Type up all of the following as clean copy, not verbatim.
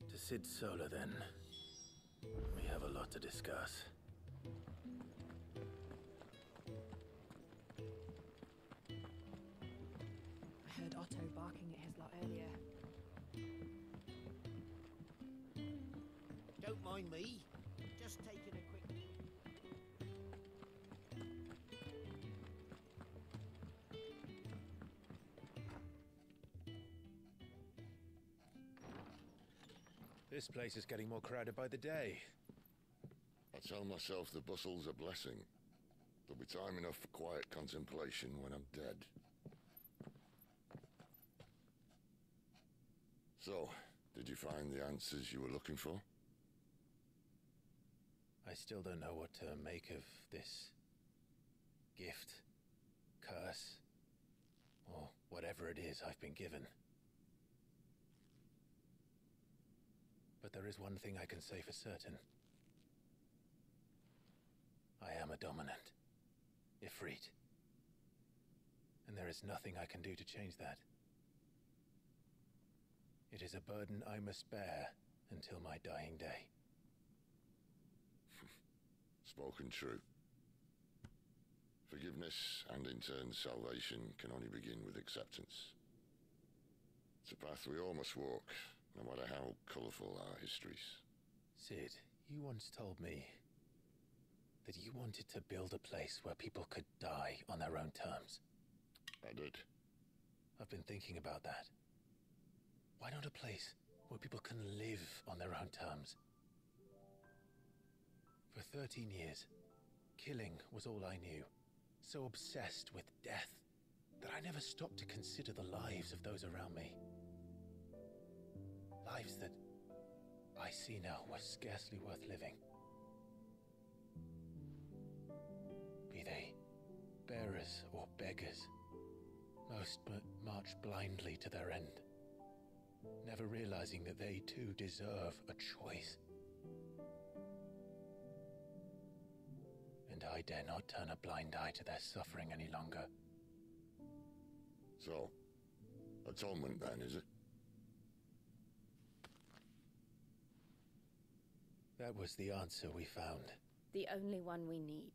To Cid Solar, then. We have a lot to discuss. I heard Otto barking at his lot earlier. Don't mind me. Just taking a quick... This place is getting more crowded by the day. I tell myself the bustle's a blessing. There'll be time enough for quiet contemplation when I'm dead. So, did you find the answers you were looking for? I still don't know what to make of this gift, curse, or whatever it is I've been given. But there is one thing I can say for certain. I am a dominant, Ifrit. And there is nothing I can do to change that. It is a burden I must bear until my dying day. Spoken true. Forgiveness and in turn salvation can only begin with acceptance. It's a path we all must walk, no matter how colourful our histories. Cid, you once told me that you wanted to build a place where people could die on their own terms. I did. I've been thinking about that. Why not a place where people can live on their own terms? For 13 years, killing was all I knew. So obsessed with death that I never stopped to consider the lives of those around me. Lives that I see now were scarcely worth living. Be they bearers or beggars, most march blindly to their end, never realizing that they too deserve a choice. And I dare not turn a blind eye to their suffering any longer. So, atonement then, is it? That was the answer we found. The only one we need.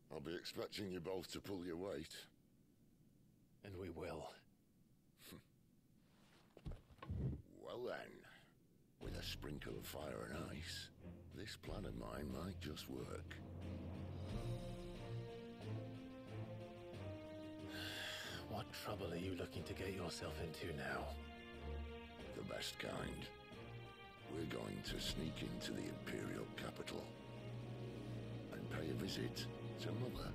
I'll be expecting you both to pull your weight. And we will. Well then, with a sprinkle of fire and ice, this plan of mine might just work. What trouble are you looking to get yourself into now? The best kind. We're going to sneak into the Imperial capital and pay a visit to Mother.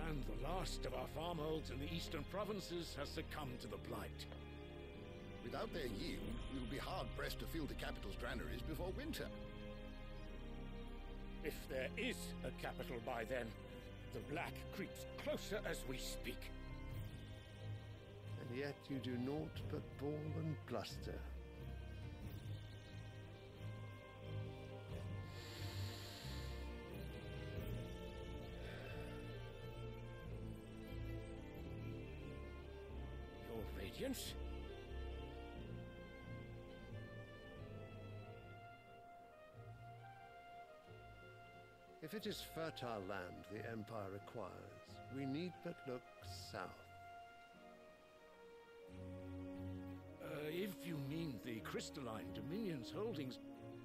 And the last of our farmholds in the eastern provinces has succumbed to the blight. Without their yield, we'll be hard-pressed to fill the capital's granaries before winter. If there is a capital by then, the black creeps closer as we speak. And yet you do naught but bawl and bluster. Your Radiance? If it is fertile land the Empire requires, we need but look south. If you mean the Crystalline Dominion's holdings,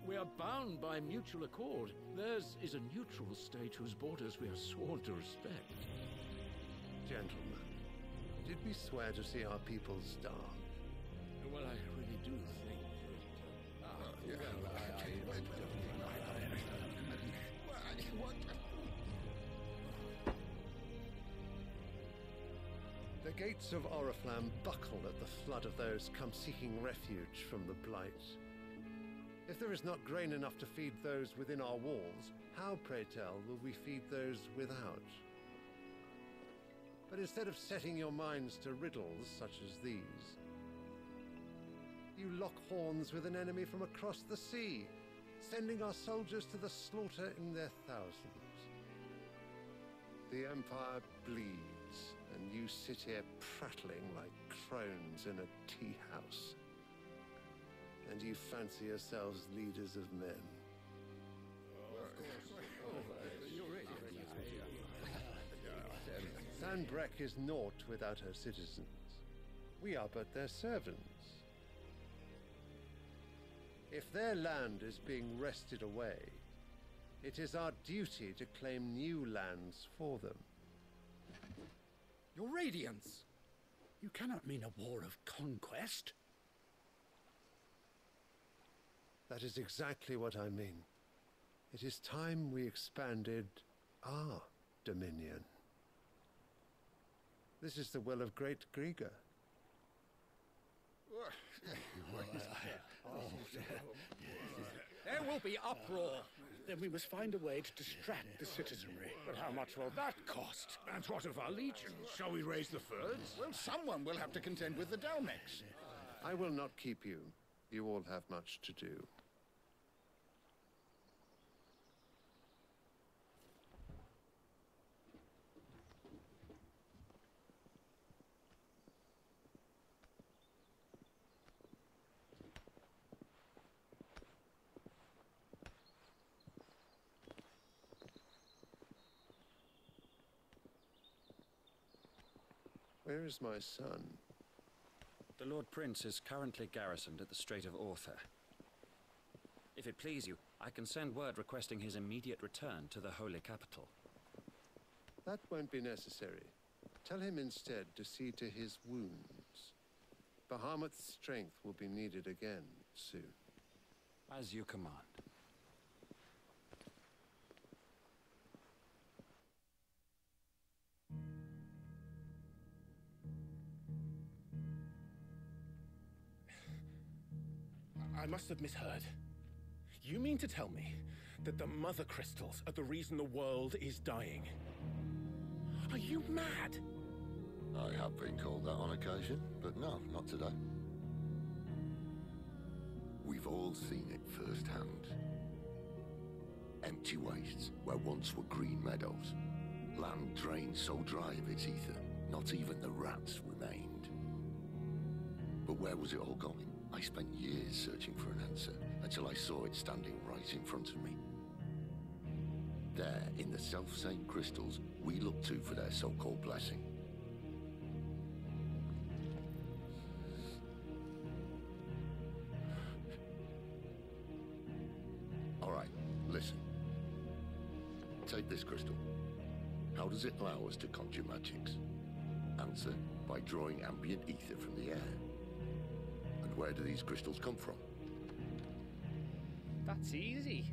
we are bound by mutual accord. Theirs is a neutral state whose borders we are sworn to respect. Gentlemen, did we swear to see our people starve? Well, I really do think The gates of Oriflamme buckle at the flood of those come seeking refuge from the Blight. If there is not grain enough to feed those within our walls, how, pray tell, will we feed those without? But instead of setting your minds to riddles such as these, you lock horns with an enemy from across the sea, sending our soldiers to the slaughter in their thousands. The Empire bleeds, and you sit here prattling like crones in a tea house. And you fancy yourselves leaders of men. Sanbreque is naught without her citizens. We are but their servants. If their land is being wrested away, it is our duty to claim new lands for them. Your Radiance! You cannot mean a war of conquest. That is exactly what I mean. It is time we expanded our dominion. This is the will of great Griga. There will be uproar. Then we must find a way to distract the citizenry. But how much will that cost? And what of our legions? Shall we raise the Fyrds? Well, someone will have to contend with the Dalmex. I will not keep you. You all have much to do. Where is my son? The Lord Prince is currently garrisoned at the Strait of Orther. If it please you, I can send word requesting his immediate return to the Holy Capital. That won't be necessary. Tell him instead to see to his wounds. Bahamut's strength will be needed again soon. As you command. I must have misheard. You mean to tell me that the Mother Crystals are the reason the world is dying? Are you mad? I have been called that on occasion, but no, not today. We've all seen it firsthand. Empty wastes where once were green meadows. Land drained so dry of its ether, not even the rats remained. But where was it all going? I spent years searching for an answer, until I saw it standing right in front of me. There, in the self-same crystals we look to for their so-called blessing. All right, listen. Take this crystal. How does it allow us to conjure magics? Answer, by drawing ambient ether from the air. Where do these crystals come from? That's easy.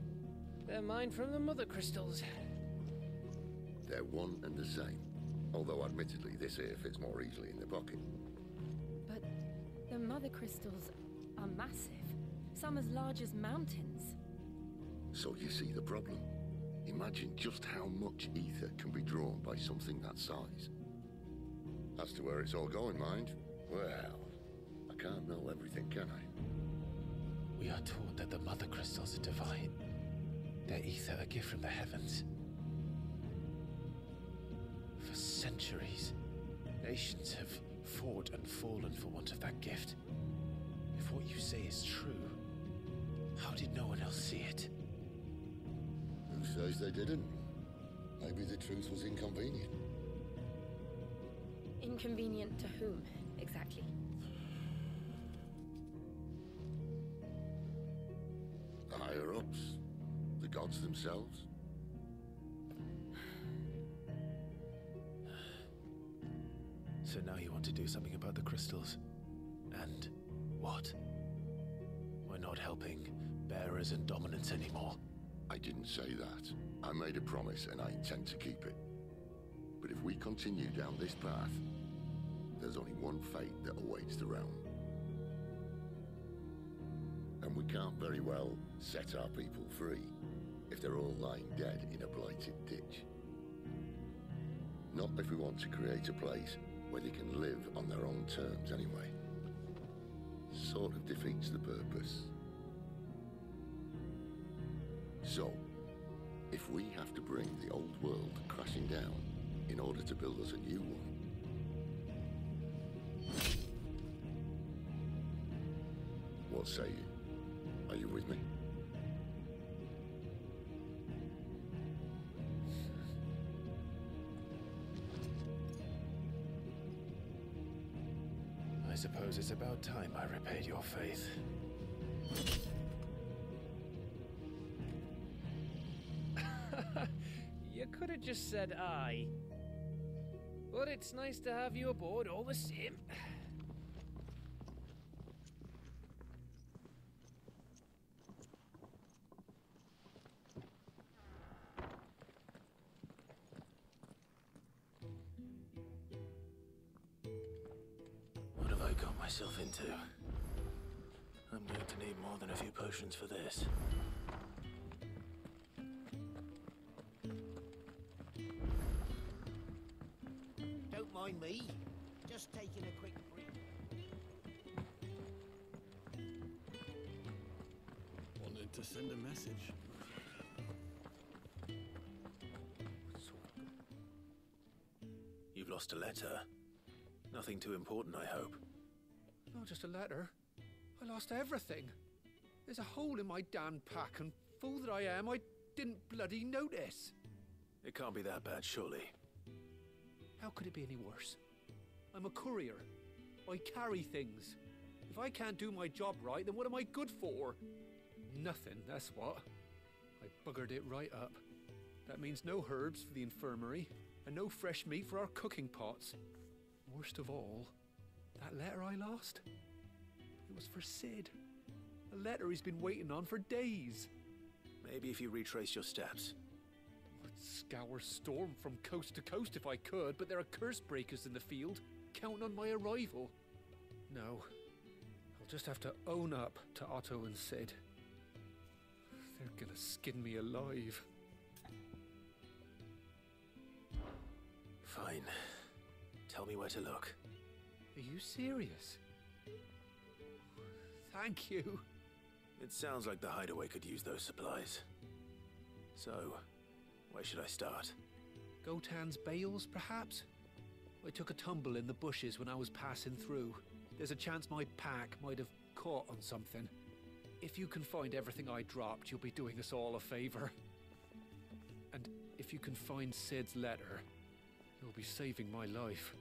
They're mined from the Mother Crystals. They're one and the same. Although admittedly this here fits more easily in the pocket. But the Mother Crystals are massive. Some as large as mountains. So you see the problem. Imagine just how much ether can be drawn by something that size. As to where it's all going, mind? Well, I can't know everything, can I? We are taught that the Mother Crystals are divine. Their ether a gift from the heavens. For centuries, nations have fought and fallen for want of that gift. If what you say is true, how did no one else see it? Who says they didn't? Maybe the truth was inconvenient. Inconvenient to whom, exactly? The higher-ups, the gods themselves. So now you want to do something about the crystals? And what? We're not helping bearers and dominants anymore. I didn't say that. I made a promise and I intend to keep it. But if we continue down this path, there's only one fate that awaits the realm. And we can't very well set our people free if they're all lying dead in a blighted ditch. Not if we want to create a place where they can live on their own terms anyway. Sort of defeats the purpose. So, if we have to bring the old world crashing down in order to build us a new one, what say you? Are you with me? I suppose it's about time I repaid your faith. You could have just said aye. But it's nice to have you aboard all the same. What have I got myself into? I'm going to need more than a few potions for this. Don't mind me. Just taking a quick break. Wanted to send a message. You've lost a letter. Nothing too important, I hope. Not just a letter. I lost everything. There's a hole in my damn pack, and fool that I am, I didn't bloody notice. It can't be that bad, surely. How could it be any worse? I'm a courier. I carry things. If I can't do my job right, then what am I good for? Nothing, that's what. I buggered it right up. That means no herbs for the infirmary, and no fresh meat for our cooking pots. Worst of all, that letter I lost? It was for Sid. A letter he's been waiting on for days. Maybe if you retrace your steps. I'd scour Storm from coast to coast if I could, but there are curse breakers in the field, counting on my arrival. No, I'll just have to own up to Otto and Sid. They're gonna skin me alive. Fine. Tell me where to look. Are you serious? Thank you. It sounds like the hideaway could use those supplies. So, where should I start? Gotan's bales, perhaps? I took a tumble in the bushes when I was passing through. There's a chance my pack might have caught on something. If you can find everything I dropped, you'll be doing us all a favor. And if you can find Sid's letter, you'll be saving my life.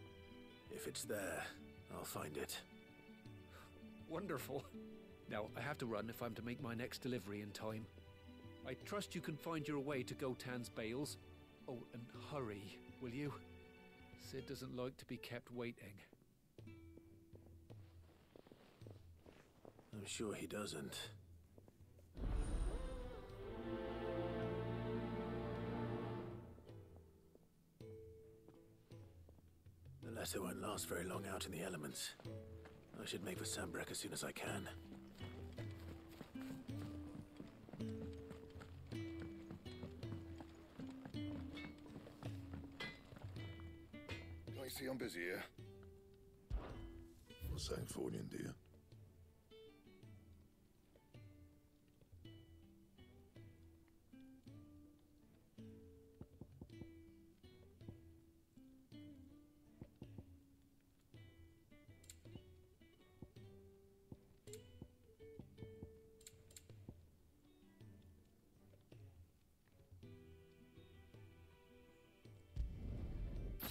If it's there, I'll find it. Wonderful. Now, I have to run if I'm to make my next delivery in time. I trust you can find your way to Gotan's bales. Oh, and hurry, will you? Sid doesn't like to be kept waiting. I'm sure he doesn't. The letter won't last very long out in the elements. I should make for Sanbreque as soon as I can. I see I'm busy here. What's Sanfordine, dear?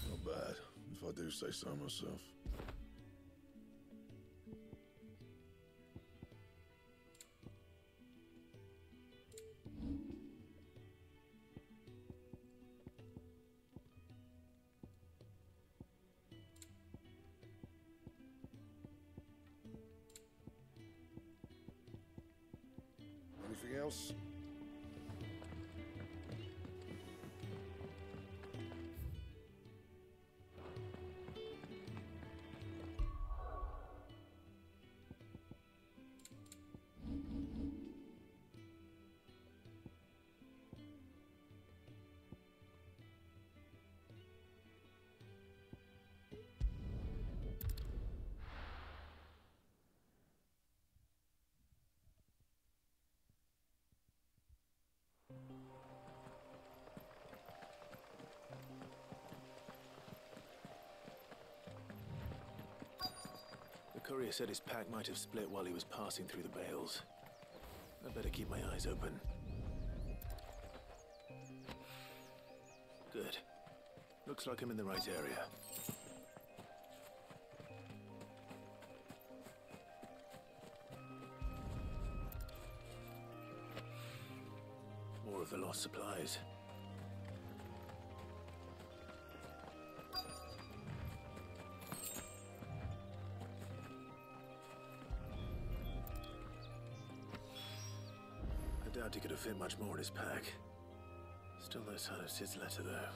Not bad, if I do say so myself. Anything else? courier said his pack might have split while he was passing through the bales. I'd better keep my eyes open. Good. Looks like I'm in the right area. More of the lost supplies. I doubt he could have fit much more in his pack. Still no sign of Sid's letter, though.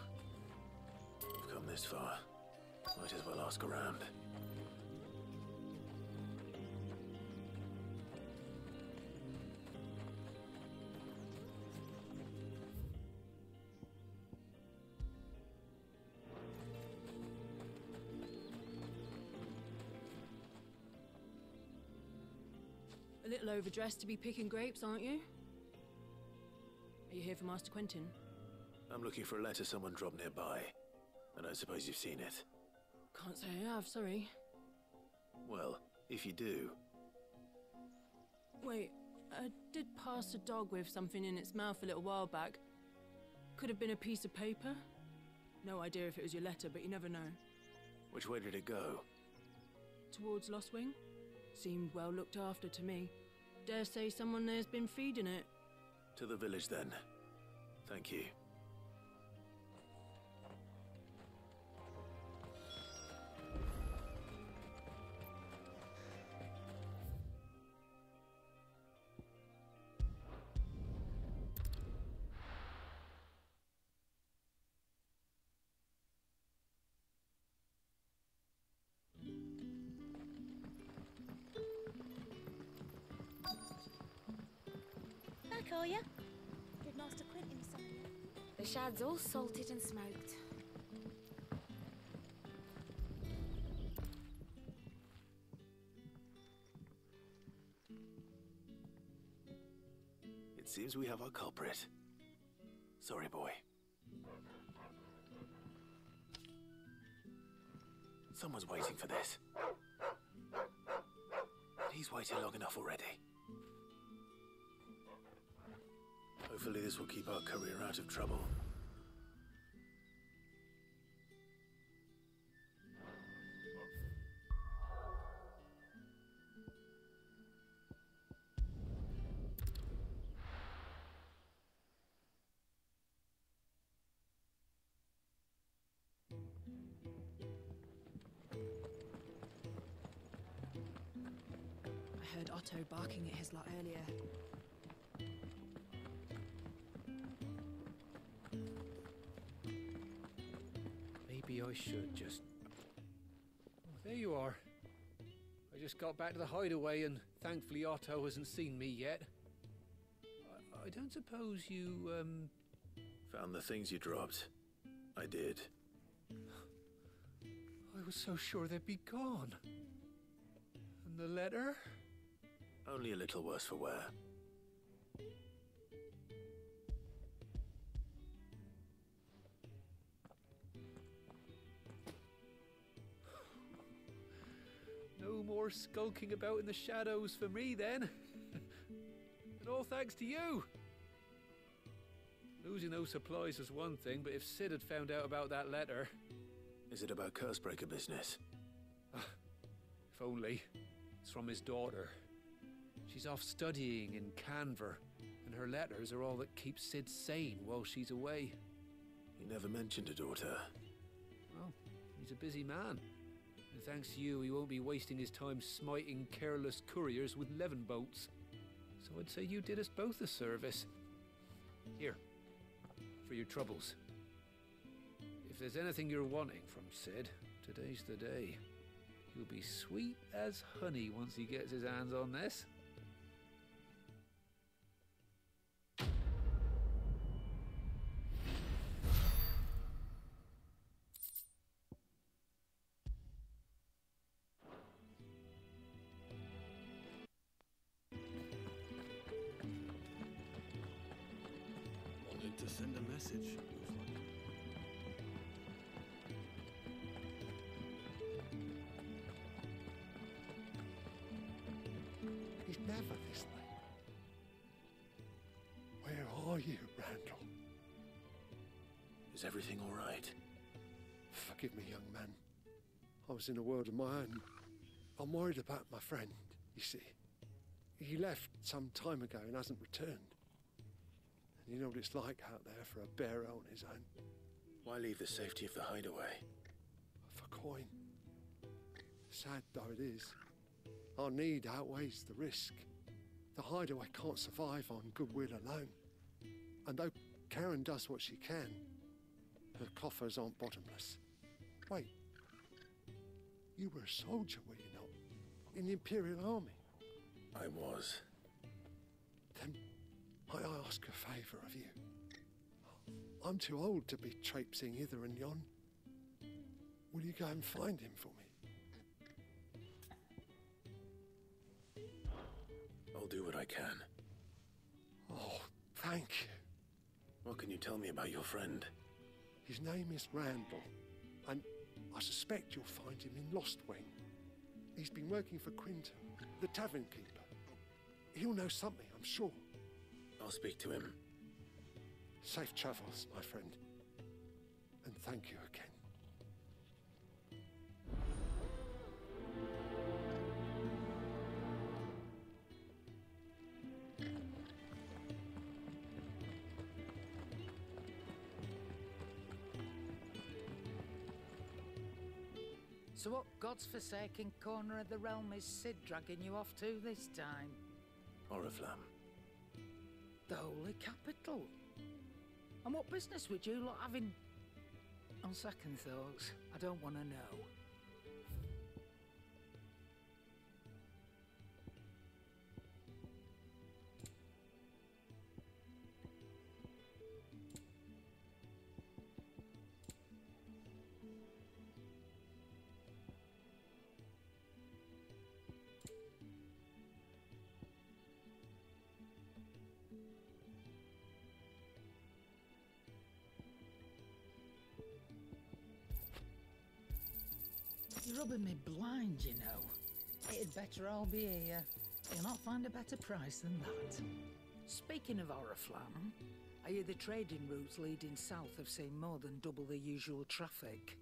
We've come this far. Might as well ask around. A little overdressed to be picking grapes, aren't you? Are you here for Master Quentin? I'm looking for a letter someone dropped nearby. I don't suppose you've seen it. Can't say I have, sorry. Well, if you do... Wait, I did pass a dog with something in its mouth a little while back. Could have been a piece of paper. No idea if it was your letter, but you never know. Which way did it go? Towards Lostwing? Seemed well looked after to me. Dare say someone there's been feeding it. To the village, then. Thank you. Back, are ya? Did Master Quentin something? The shad's all salted and smoked. It seems we have our culprit. Sorry, boy. Someone's waiting for this. And he's waited long enough already. Hopefully this will keep our courier out of trouble. I heard Otto barking at his lot earlier. Maybe I should just... Oh, there you are. I just got back to the hideaway and thankfully Otto hasn't seen me yet. I don't suppose you, Found the things you dropped. I did. I was so sure they'd be gone. And the letter? Only a little worse for wear. No more skulking about in the shadows for me, then. And all thanks to you. Losing those supplies was one thing, but if Sid had found out about that letter... Is it about Cursebreaker business? If only. It's from his daughter. She's off studying in Canver, and her letters are all that keeps Sid sane while she's away. He never mentioned a daughter. Well, he's a busy man. And thanks to you, he won't be wasting his time smiting careless couriers with levin bolts. So I'd say you did us both a service. Here, for your troubles. If there's anything you're wanting from Sid, today's the day. He'll be sweet as honey once he gets his hands on this. Wanted to send a message. ever, this late. Where are you, Randall? Is everything all right? Forgive me, young man. I was in a world of my own. I'm worried about my friend, you see. He left some time ago and hasn't returned. And you know what it's like out there for a bearer on his own. Why leave the safety of the hideaway? For coin. Sad though it is, our need outweighs the risk. The hideaway can't survive on goodwill alone. And though Karen does what she can, her coffers aren't bottomless. Wait, you were a soldier, were you not? In the Imperial Army? I was. Then I ask a favour of you. I'm too old to be traipsing hither and yon. Will you go and find him for me? I'll do what I can. Oh, thank you. What can you tell me about your friend? His name is Randall, and I suspect you'll find him in Lostwing. He's been working for Quinton, the tavern keeper. He'll know something, I'm sure. I'll speak to him. Safe travels, my friend. And thank you again. So what god's-forsaken corner of the realm is Sid dragging you off to this time? Oriflamme. The Holy Capital. And what business would you lot have in... On second thoughts, I don't want to know. You're rubbing me blind, you know. It'd better all be here. You'll not find a better price than that. Speaking of Oriflamme, I hear the trading routes leading south have seen more than double the usual traffic.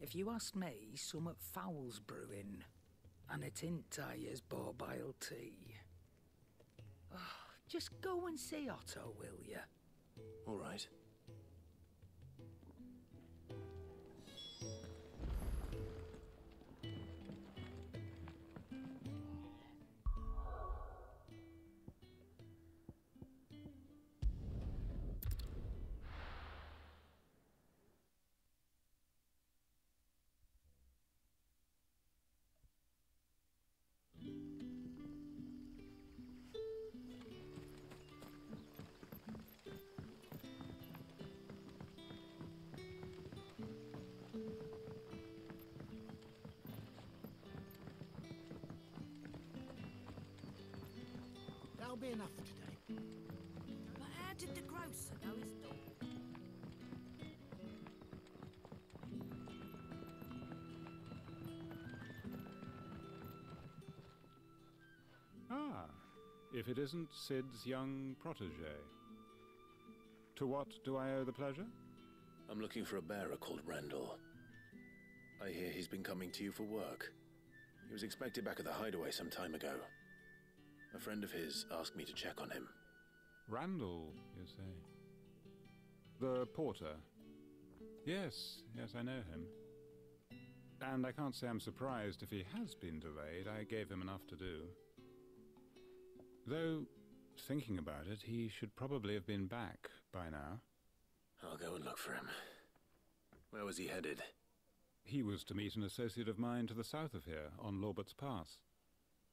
If you ask me, summat foul's brewing. And it ain't Tyre's borbile tea. Oh, just go and see Otto, will you? All right. That'll be enough for today. But how did the grocer know his dog? Ah, if it isn't Sid's young protege. To what do I owe the pleasure? I'm looking for a bearer called Randall. I hear he's been coming to you for work. He was expected back at the hideaway some time ago. A friend of his asked me to check on him. Randall, you say? The porter? Yes, I know him. And I can't say I'm surprised if he has been delayed. I gave him enough to do. Though, thinking about it, he should probably have been back by now. I'll go and look for him. Where was he headed? He was to meet an associate of mine to the south of here, on Lorbert's Pass.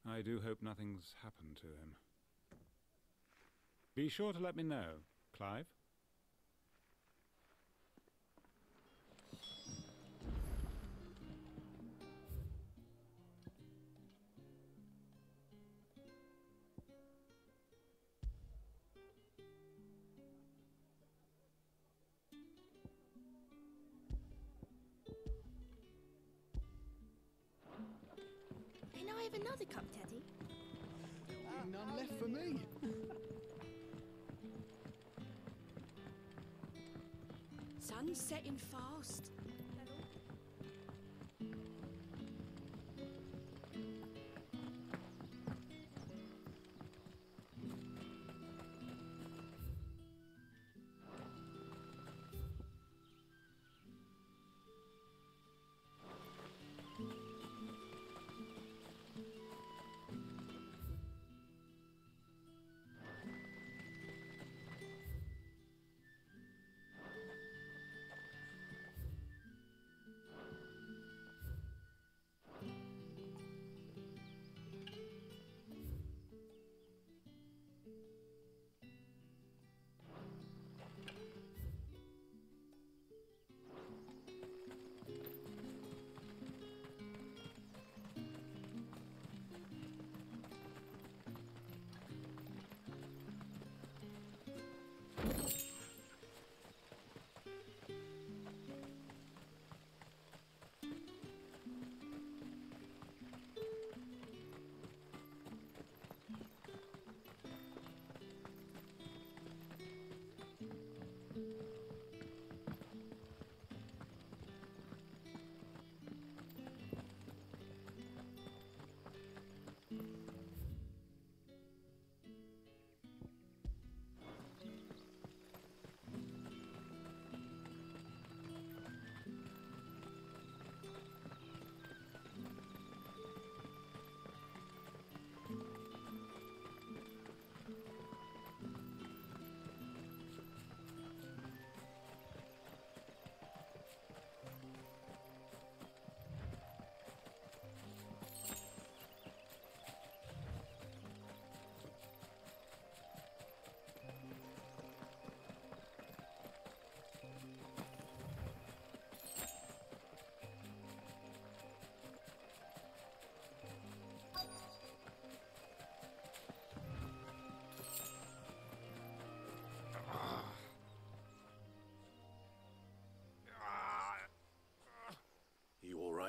I do hope nothing's happened to him. Be sure to let me know, Clive. Can I have another cup, Teddy? Ain't none left for me. Sun's setting fast.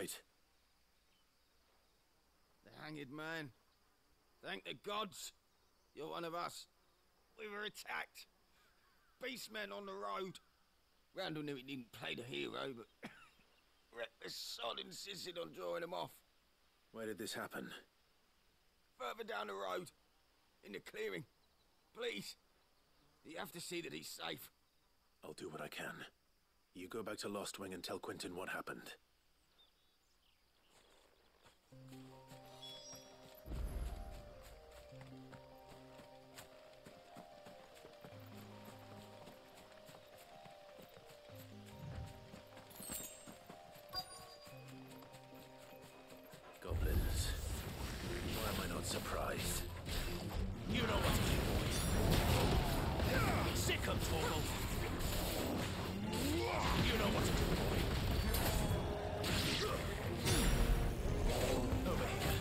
right. The hanged man. Thank the gods. You're one of us. We were attacked. Beastmen on the road. Randall knew he didn't play the hero, but reckless sod insisted on drawing him off. Where did this happen? Further down the road. In the clearing. Please. You have to see that he's safe. I'll do what I can. You go back to Lost Wing and tell Quentin what happened. Goblins. Why am I not surprised? You know what to do, boy. Sick of Torgal. You know what to do, boy. Over here.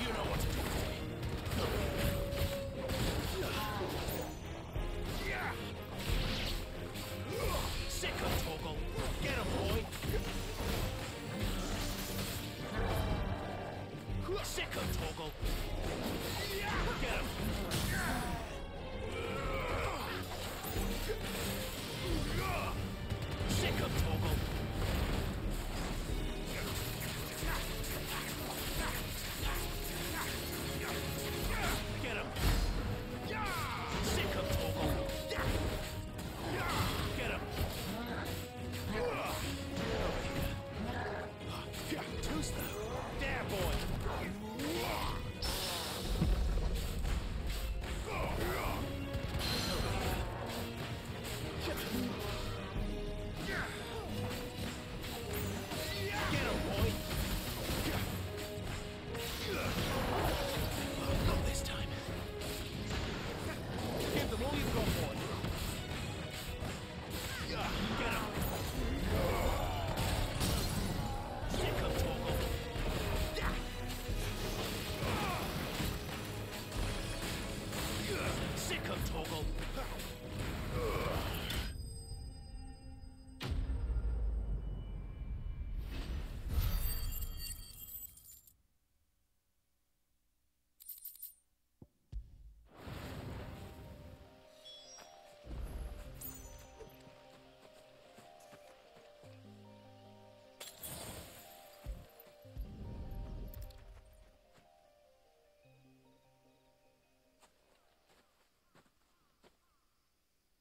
You know what to do, boy. Sick of Torgal. Get him, boy. Sick of Torgal. Get him. Sick of Torgal. Get him. Sick of Torgal. Get him. Too slow. There, boy.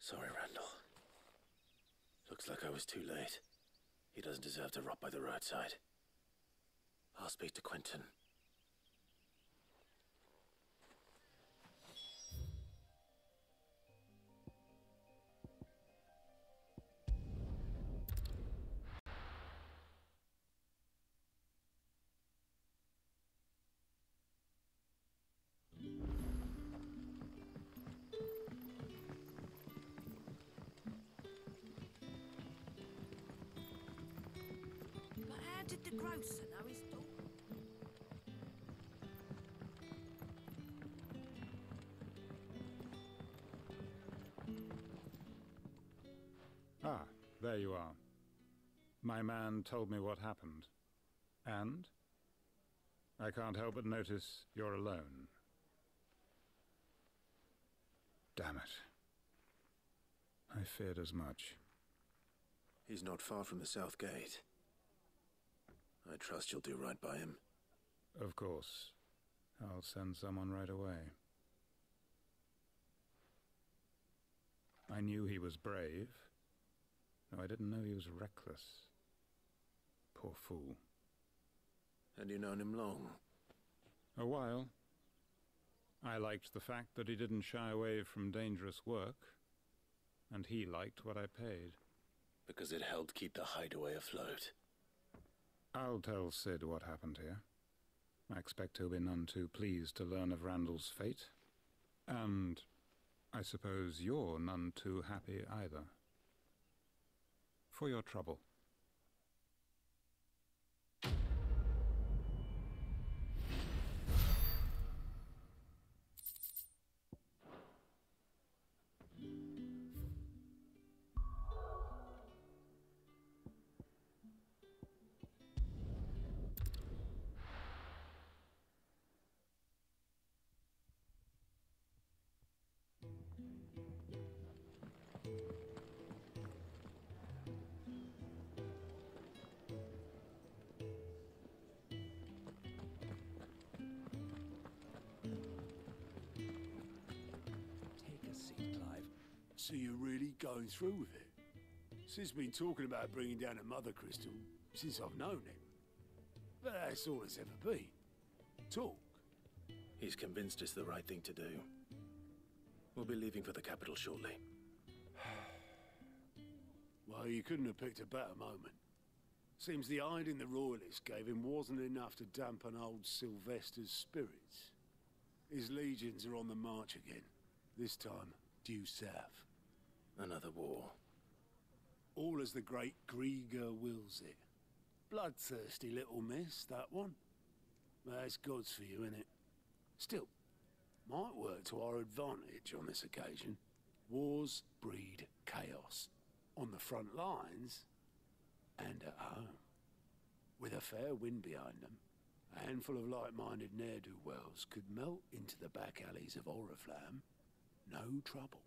Sorry, Randall. Looks like I was too late. He doesn't deserve to rot by the roadside. I'll speak to Quentin. But how did the grocer know his daughter? Ah, there you are. My man told me what happened. And? I can't help but notice you're alone. Damn it. I feared as much. He's not far from the South Gate. I trust you'll do right by him. Of course. I'll send someone right away. I knew he was brave. No, I didn't know he was reckless. Poor fool. And you known him long? A while. I liked the fact that he didn't shy away from dangerous work, and he liked what I paid. Because it helped keep the hideaway afloat. I'll tell Sid what happened here. I expect he'll be none too pleased to learn of Randall's fate. And I suppose you're none too happy either. For your trouble. So you're really going through with it? Sid's been talking about bringing down a mother crystal since I've known him. But that's all it's ever been. Talk. He's convinced it's the right thing to do. We'll be leaving for the capital shortly. Well, you couldn't have picked a better moment. Seems the hiding the Royalists gave him wasn't enough to dampen old Sylvester's spirits. His legions are on the march again, this time due south. Another war. All as the great Grieger wills it. Bloodthirsty little miss, that one. That's God's for you, innit? Still, might work to our advantage on this occasion. Wars breed chaos. On the front lines, and at home. With a fair wind behind them, a handful of like-minded ne'er-do-wells could melt into the back alleys of Oriflamme. No trouble.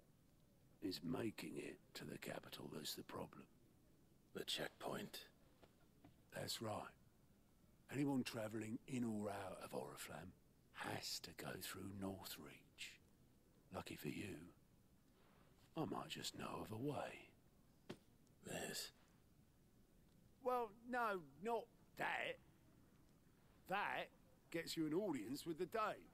It's making it to the capital that's the problem. The checkpoint. That's right. Anyone travelling in or out of Oriflamme has to go through Northreach. Lucky for you, I might just know of a way. This? Well, no, not that. That gets you an audience with the Dame.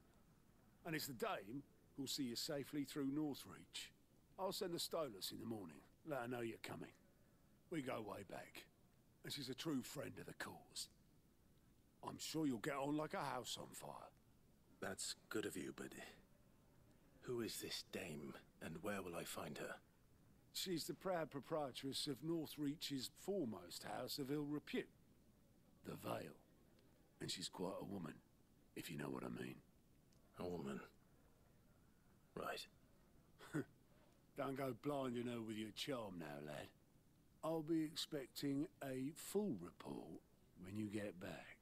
And it's the Dame who'll see you safely through Northreach. I'll send the Stolas in the morning. Let her know you're coming. We go way back. And she's a true friend of the cause. I'm sure you'll get on like a house on fire. That's good of you, but who is this Dame, and where will I find her? She's the proud proprietress of Northreach's foremost house of ill repute, the Vale. And she's quite a woman, if you know what I mean. A woman? Right. Don't go blinding her with your charm now, lad. I'll be expecting a full report when you get back.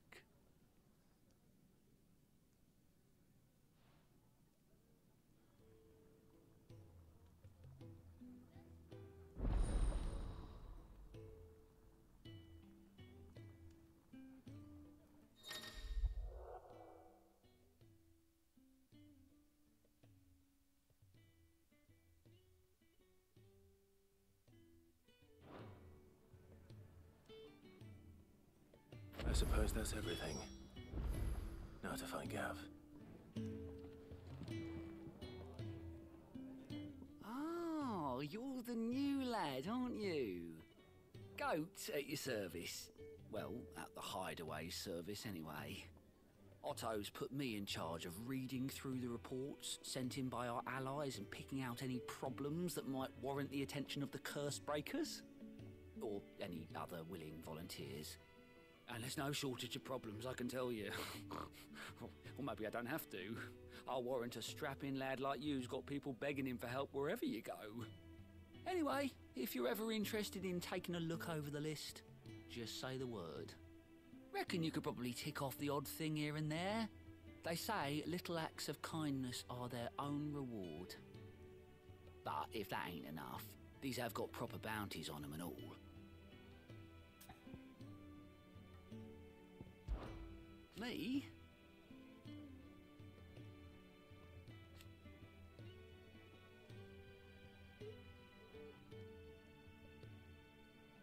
suppose that's everything. Now to find Gav. Oh, you're the new lad, aren't you? Goat at your service. Well, at the hideaway service, anyway. Otto's put me in charge of reading through the reports sent in by our allies and picking out any problems that might warrant the attention of the curse breakers. Or any other willing volunteers. And there's no shortage of problems, I can tell you. Or maybe I don't have to. I'll warrant a strapping lad like you's got people begging him for help wherever you go. Anyway, if you're ever interested in taking a look over the list, just say the word. Reckon you could probably tick off the odd thing here and there. They say little acts of kindness are their own reward. But if that ain't enough, these have got proper bounties on them and all. Me?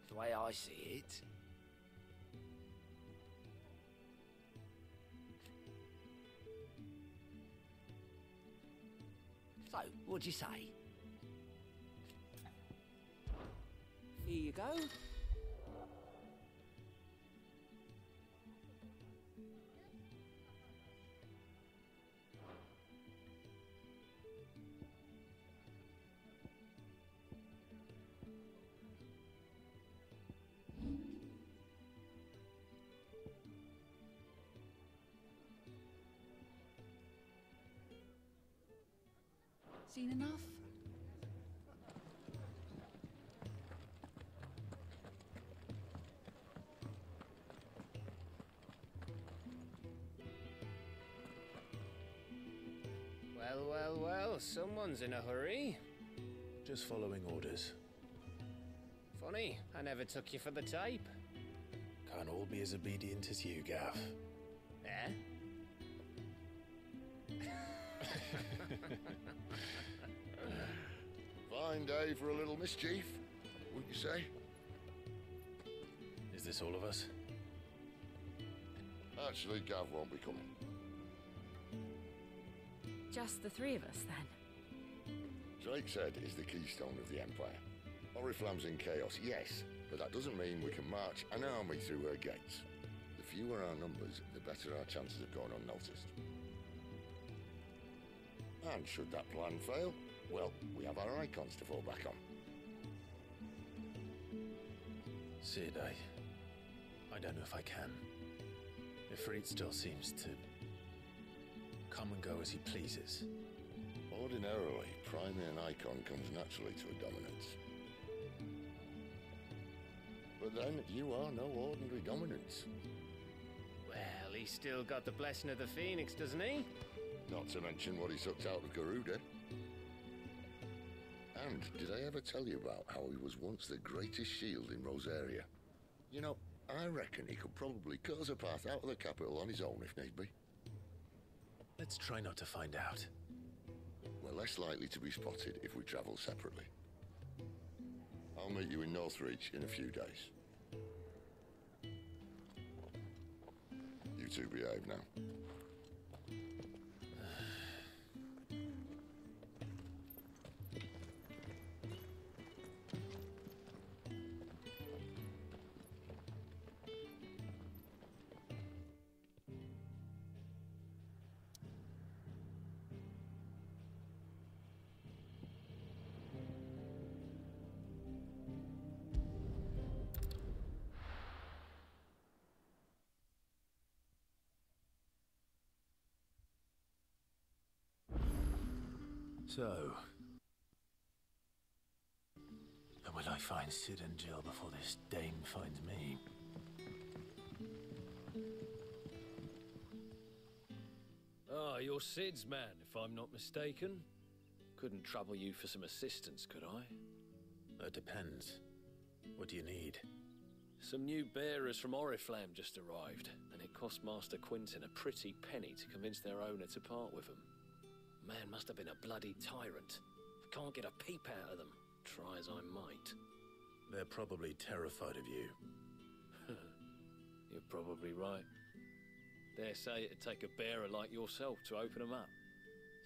The way I see it, so, what'd you say? Here you go. Seen enough? Well, someone's in a hurry. Just following orders. Funny, I never took you for the type. Can't all be as obedient as you, Gav. Eh? Fine day for a little mischief, wouldn't you say? Is this all of us? Actually, Gav won't be coming. Just the three of us, then? Drakeshead is the keystone of the Empire. Oriflamme's in chaos, yes, but that doesn't mean we can march an army through her gates. The fewer our numbers, the better our chances of going unnoticed. And should that plan fail, well, we have our icons to fall back on. Sid, I don't know if I can. Ifrit still seems to come and go as he pleases. Ordinarily, priming an icon comes naturally to a dominance. But then, you are no ordinary dominance. Well, he's still got the blessing of the Phoenix, doesn't he? Not to mention what he sucked out of Garuda. And did I ever tell you about how he was once the greatest shield in Rosaria? You know, I reckon he could probably cut us a path out of the capital on his own if need be. Let's try not to find out. We're less likely to be spotted if we travel separately. I'll meet you in Northreach in a few days. You two behave now. So, and will I find Sid and Jill before this dame finds me? Ah, you're Sid's man, if I'm not mistaken. Couldn't trouble you for some assistance, could I? That depends. What do you need? Some new bearers from Oriflamme just arrived, and it cost Master Quinton a pretty penny to convince their owner to part with them. Man must have been a bloody tyrant. Can't get a peep out of them, try as I might. They're probably terrified of you. You're probably right. Dare say it'd take a bearer like yourself to open them up.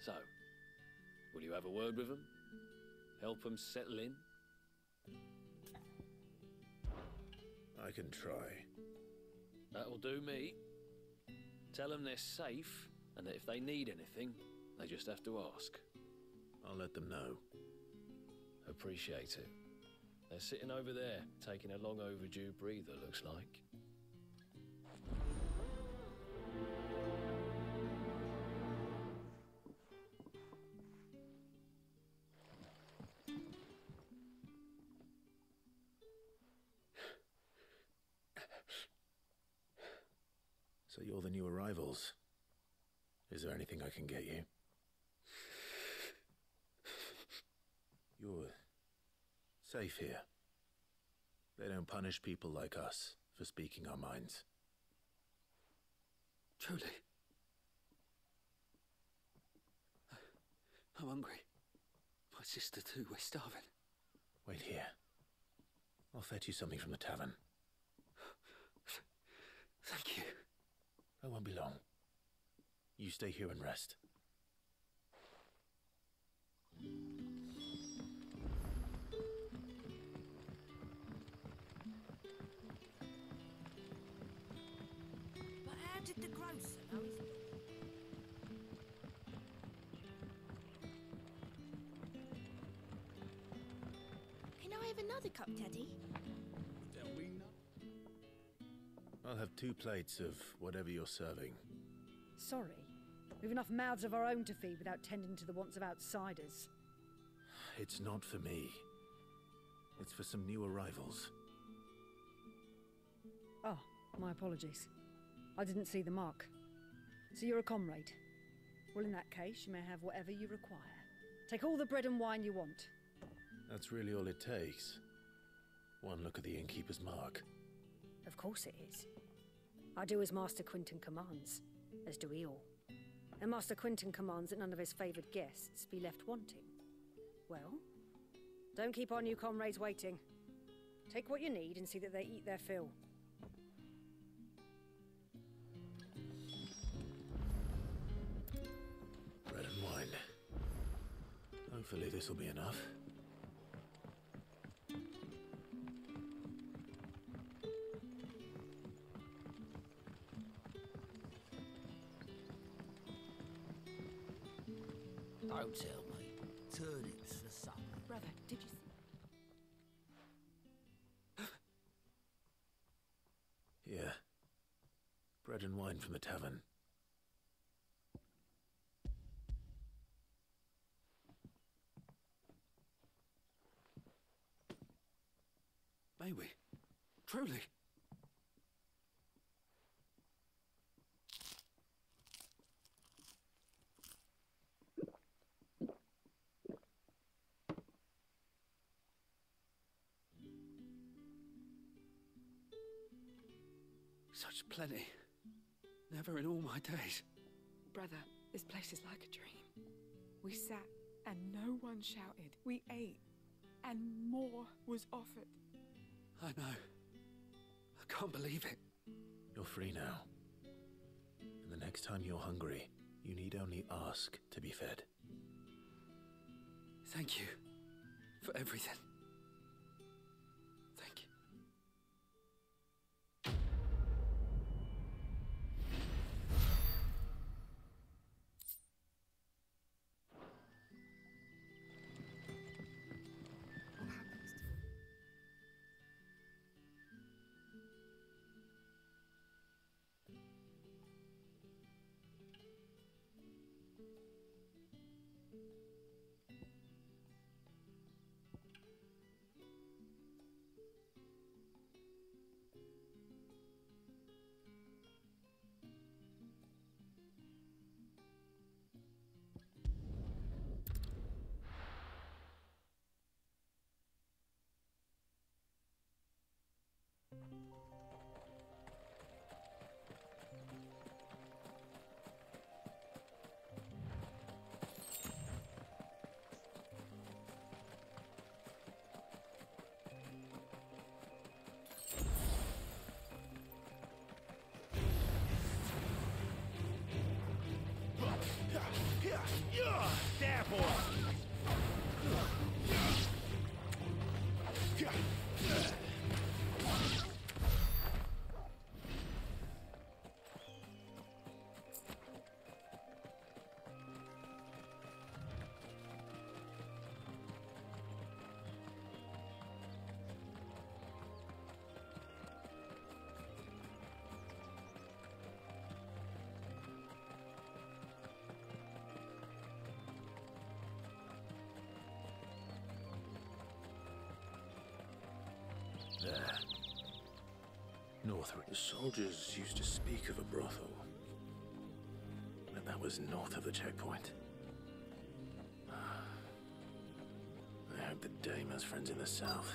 So, will you have a word with them? Help them settle in? I can try. That'll do me. Tell them they're safe, and that if they need anything, they just have to ask. I'll let them know. Appreciate it. They're sitting over there, taking a long overdue breather, looks like. So you're the new arrivals. Is there anything I can get you? You're safe here. They don't punish people like us for speaking our minds. Truly. I'm hungry. My sister too, we're starving. Wait here. I'll fetch you something from the tavern. Thank you. I won't be long. You stay here and rest. But how did the grocer know his dog? Can I have another cup, Teddy? I'll have 2 plates of whatever you're serving. Sorry. We've enough mouths of our own to feed without tending to the wants of outsiders. It's not for me. It's for some new arrivals. Oh, my apologies. I didn't see the mark. So you're a comrade? Well, in that case, you may have whatever you require. Take all the bread and wine you want. That's really all it takes. One look at the innkeeper's mark. Of course it is. I do as Master Quinton commands, as do we all. And Master Quinton commands that none of his favoured guests be left wanting. Well, don't keep our new comrades waiting. Take what you need and see that they eat their fill. Bread and wine. Hopefully this will be enough. Don't tell me. Turnips for supper. Brother, did you see? Here. Bread and wine from the tavern. May we? Truly? Such plenty. Never in all my days. Brother, this place is like a dream. We sat and no one shouted. We ate and more was offered. I know. I can't believe it. You're free now. And the next time you're hungry, you need only ask to be fed. Thank you for everything. Thank you. There. Northward. The soldiers used to speak of a brothel. But that was north of the checkpoint. I hope the dame has friends in the south.